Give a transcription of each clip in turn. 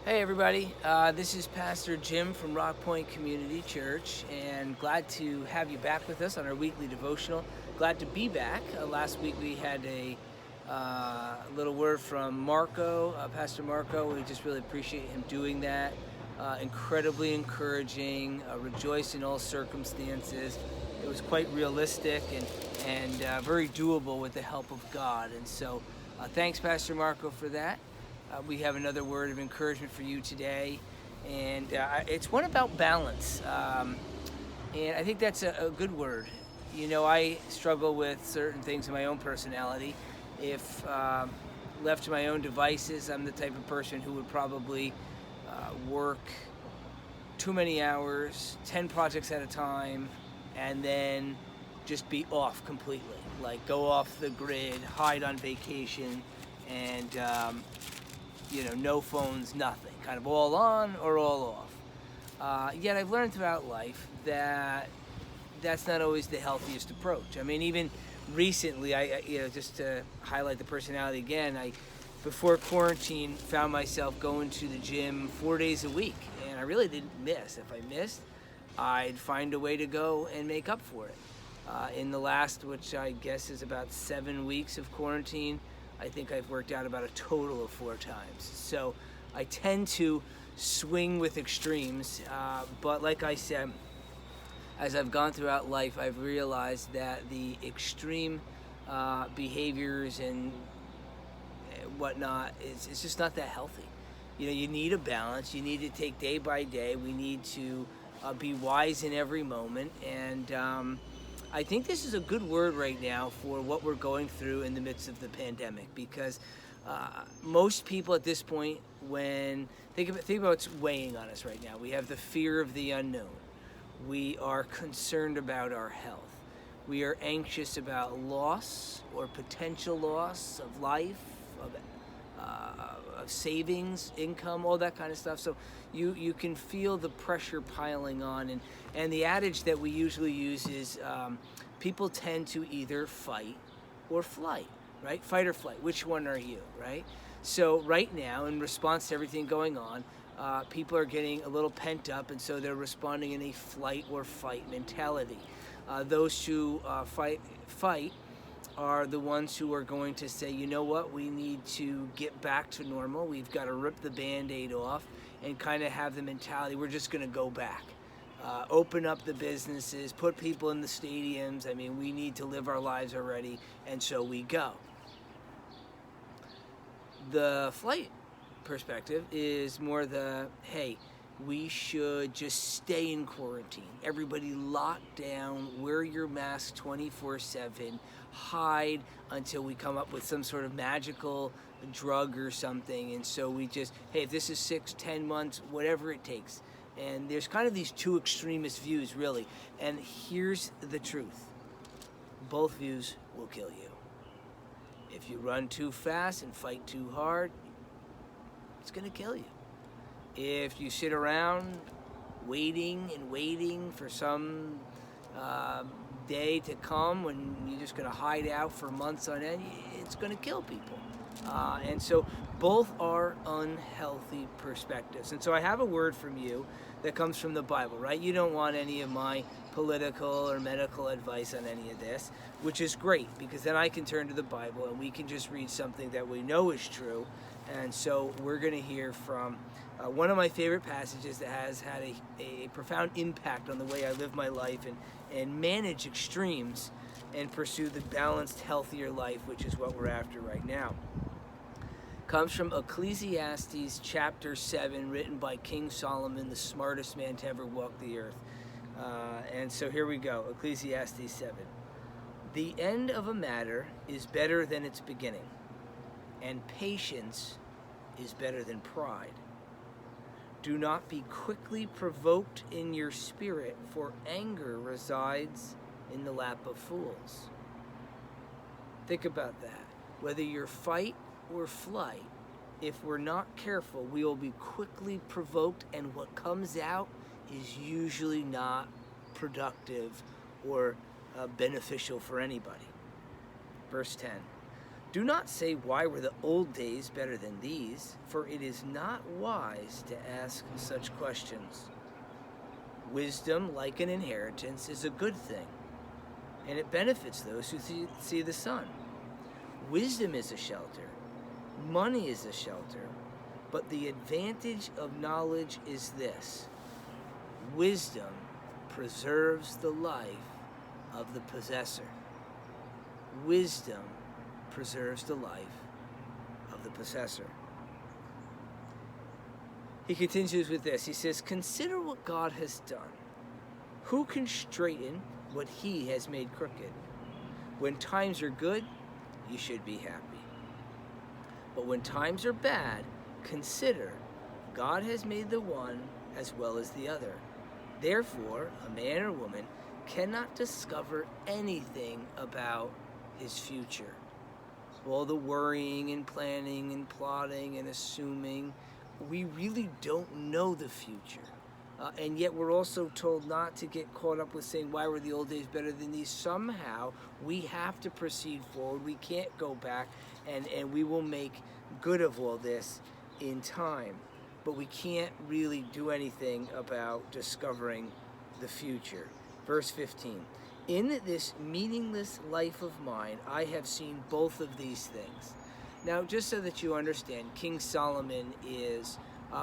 Hey everybody, this is Pastor Jim from Rock Point Community Church, and glad to have you back with us on our weekly devotional. Glad to be back. Last week we had a little word from Marco, Pastor Marco. We just really appreciate him doing that. Incredibly encouraging, rejoice in all circumstances. It was quite realistic and very doable with the help of God. And so thanks, Pastor Marco, for that. We have another word of encouragement for you today, and it's one about balance. And I think that's a good word. You know, I struggle with certain things in my own personality. If left to my own devices, I'm the type of person who would probably work too many hours, 10 projects at a time, and then just be off completely. Like go off the grid, hide on vacation, and no phones, nothing, kind of all on or all off. Yet I've learned throughout life that that's not always the healthiest approach. I mean, even recently, just to highlight the personality again, before quarantine, found myself going to the gym 4 days a week, and I really didn't miss. If I missed, I'd find a way to go and make up for it. In the last, which I guess is about 7 weeks of quarantine, I think I've worked out about a total of 4 times. So I tend to swing with extremes, but like I said, as I've gone throughout life, I've realized that the extreme behaviors and whatnot it's just not that healthy. You need a balance. You need to take day by day. We need to be wise in every moment, and I think this is a good word right now for what we're going through in the midst of the pandemic, because most people at this point, when think about what's weighing on us right now, we have the fear of the unknown. We are concerned about our health. We are anxious about loss or potential loss of life, of savings, income, all that kind of stuff. So you can feel the pressure piling on, and the adage that we usually use is people tend to either fight or flight, right? Fight or flight. Which one are you, right? So right now, in response to everything going on, people are getting a little pent up, and so they're responding in a flight or fight mentality. Those who fight are the ones who are going to say, you know what, we need to get back to normal. We've got to rip the Band-Aid off and kind of have the mentality, we're just going to go back. Open up the businesses, put people in the stadiums. I mean, we need to live our lives already, and so we go. The flight perspective is more hey, we should just stay in quarantine. Everybody lock down, wear your mask 24/7, hide until we come up with some sort of magical drug or something. And so we just, hey, if this is 6, 10 months, whatever it takes. And there's kind of these two extremist views, really. And here's the truth. Both views will kill you. If you run too fast and fight too hard, it's going to kill you. If you sit around waiting and waiting for some day to come when you're just going to hide out for months on end, it's going to kill people. And so both are unhealthy perspectives. And so I have a word from you that comes from the Bible, right? You don't want any of my political or medical advice on any of this, which is great, because then I can turn to the Bible and we can just read something that we know is true. And so we're going to hear from one of my favorite passages that has had a profound impact on the way I live my life and manage extremes and pursue the balanced, healthier life, which is what we're after right now. Comes from Ecclesiastes chapter 7, written by King Solomon, the smartest man to ever walk the earth. And so here we go, Ecclesiastes 7. The end of a matter is better than its beginning, and patience is better than pride. Do not be quickly provoked in your spirit, for anger resides in the lap of fools. Think about that. Whether you're fight or flight, if we're not careful, we will be quickly provoked, and what comes out is usually not productive or beneficial for anybody. Verse 10. Do not say, why were the old days better than these? For it is not wise to ask such questions. Wisdom, like an inheritance, is a good thing, and it benefits those who see the sun. Wisdom is a shelter. Money is a shelter. But the advantage of knowledge is this: wisdom preserves the life of the possessor. Wisdom preserves the life of the possessor. He continues with this. He says, consider what God has done. Who can straighten what he has made crooked? When times are good, you should be happy. But when times are bad, consider God has made the one as well as the other. Therefore, a man or woman cannot discover anything about his future. All the worrying and planning and plotting and assuming, we really don't know the future. And yet we're also told not to get caught up with saying, why were the old days better than these? Somehow we have to proceed forward. We can't go back, and we will make good of all this in time. But we can't really do anything about discovering the future. Verse 15. In this meaningless life of mine, I have seen both of these things. Now, just so that you understand, King Solomon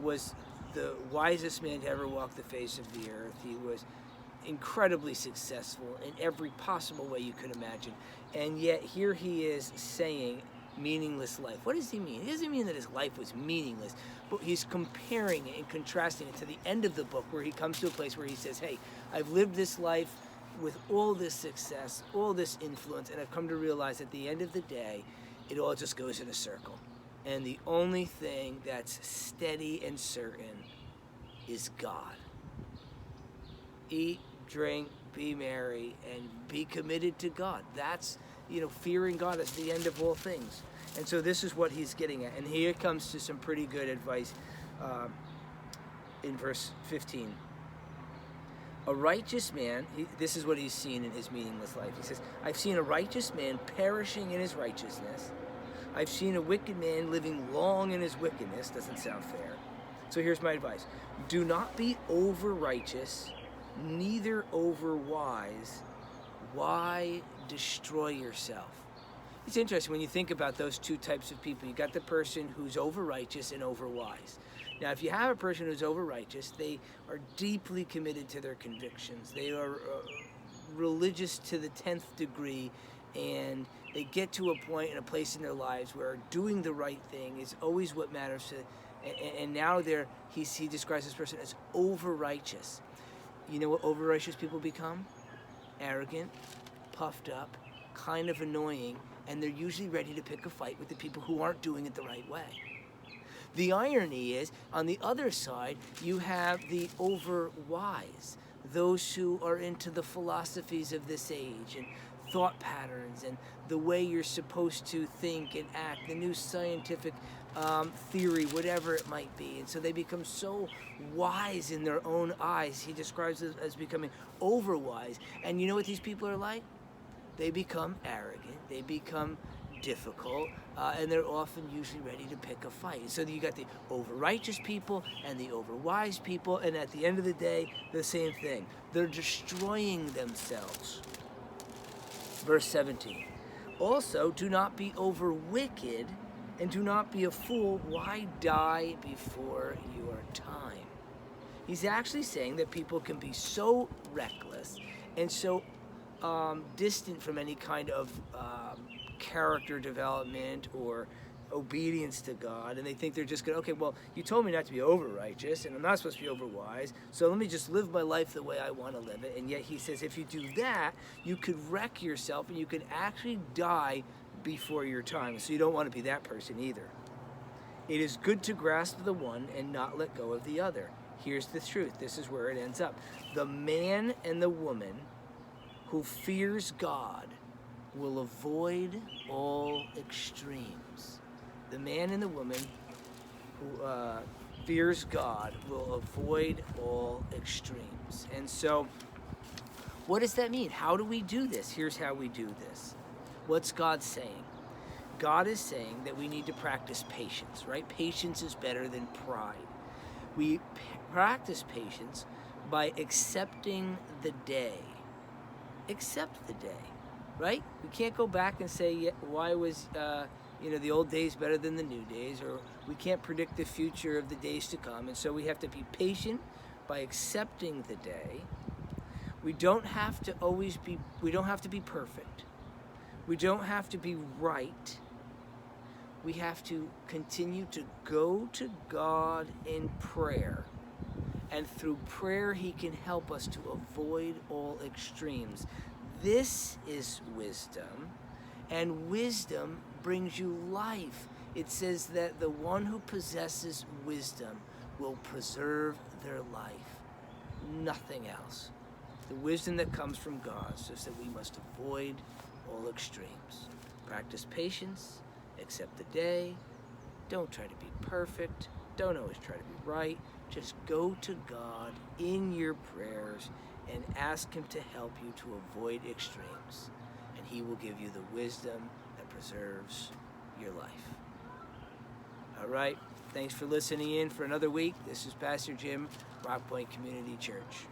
was the wisest man to ever walk the face of the earth. He was incredibly successful in every possible way you could imagine. And yet here he is saying meaningless life. What does he mean? He doesn't mean that his life was meaningless, but he's comparing it and contrasting it to the end of the book, where he comes to a place where he says, hey, I've lived this life with all this success, all this influence, and I've come to realize at the end of the day, it all just goes in a circle. And the only thing that's steady and certain is God. Eat, drink, be merry, and be committed to God. That's, fearing God is the end of all things. And so this is what he's getting at. And here it comes to some pretty good advice in verse 15. A righteous man, this is what he's seen in his meaningless life. He says, I've seen a righteous man perishing in his righteousness. I've seen a wicked man living long in his wickedness. Doesn't sound fair. So here's my advice. Do not be over righteous, neither over wise. Why destroy yourself? It's interesting when you think about those two types of people. You got the person who's over righteous and over wise. Now, if you have a person who's over righteous, they are deeply committed to their convictions. They are religious to the 10th degree, and they get to a point and a place in their lives where doing the right thing is always what matters to. And now he describes this person as over righteous. You know what over righteous people become? Arrogant, puffed up, kind of annoying, and they're usually ready to pick a fight with the people who aren't doing it the right way. The irony is, on the other side, you have the over-wise, those who are into the philosophies of this age and thought patterns and the way you're supposed to think and act, the new scientific theory, whatever it might be. And so they become so wise in their own eyes. He describes it as becoming over-wise. And you know what these people are like? They become arrogant. They become difficult, and they're often usually ready to pick a fight. So you got the over-righteous people and the over-wise people, and at the end of the day, the same thing. They're destroying themselves. Verse 17. Also, do not be over-wicked, and do not be a fool. Why die before your time? He's actually saying that people can be so reckless and so distant from any kind of character development or obedience to God, and they think they're just going to, okay, well, you told me not to be over-righteous, and I'm not supposed to be over-wise, so let me just live my life the way I want to live it. And yet he says if you do that, you could wreck yourself, and you could actually die before your time. So you don't want to be that person either. It is good to grasp the one and not let go of the other. Here's the truth. This is where it ends up. The man and the woman who fears God will avoid all extremes. The man and the woman who fears God will avoid all extremes. And so, what does that mean? How do we do this? Here's how we do this. What's God saying? God is saying that we need to practice patience, right? Patience is better than pride. We practice patience by accepting the day. Accept the day, right? We can't go back and say, yeah, why was the old days better than the new days, or we can't predict the future of the days to come, and so we have to be patient by accepting the day. We don't have to be perfect. We don't have to be right. We have to continue to go to God in prayer. And through prayer, He can help us to avoid all extremes. This is wisdom, and wisdom brings you life. It says that the one who possesses wisdom will preserve their life. Nothing else. The wisdom that comes from God says that we must avoid all extremes. Practice patience, accept the day, don't try to be perfect, don't always try to be right. Just go to God in your prayers and ask Him to help you to avoid extremes. And He will give you the wisdom that preserves your life. All right. Thanks for listening in for another week. This is Pastor Jim, Rock Point Community Church.